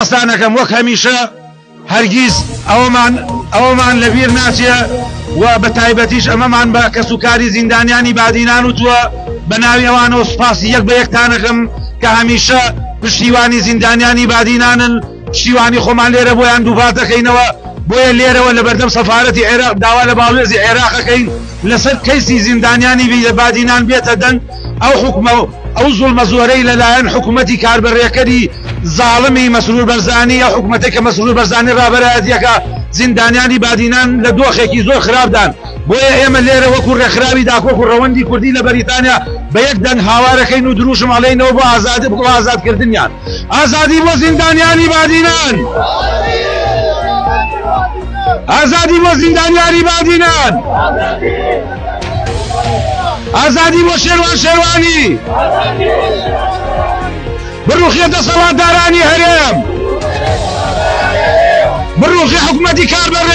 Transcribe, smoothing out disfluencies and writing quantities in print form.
ڕاستانەکەم وەک هەمیشە هەرگیز ئەوەمان لەبیر ناچێ و بە تایبەتیش ئەمەمان بە کەسوکاری زیندانیانی بادینان وتووە بە ناوی ئەوانەوە سوپاسی یەک بە یەکتانەکەم کە هەمیشە پشتیوانی زیندانیانی بادینانن. پشتیوانی خۆمان لێرە بۆیان دووبات دەکەینەوە، بۆیە لێرەوە لە بەردەم سەفارەتی عێراق داوا لە باڵێزی عێراقەکەین لەسەر کەیسی زیندانیانی بادینان بێتە دەنگ. ئەو زوڵمە زۆرەی لەلایەن حکوومەتی کاربڕێکەری زاڵمی مەسرور بەرزانی یا حکوومەتێک کە مەسرور بەرزانی ڕابەرایەتیەکە زیندانیانی بادینان لە دۆخێکی زۆر خراپدان. بۆیە ئێمە لێرە وەکو ڕێکخراوی داکۆک و ڕەوەندی کوردی لە بەریتانیا بە یەک دەنگ هاوارەکەی و دروشم ئەڵێنەوە بۆ ئازادکردنیان. ئازادی بۆ زیندانیانی بادینان، ئازادی بۆ زیندانیانی بادینان، ئازادی بۆ شێروان شێروانی، بڕوخی دەسەڵاتدارانی هەرێم، بڕوخی حکوومەتی کاربەر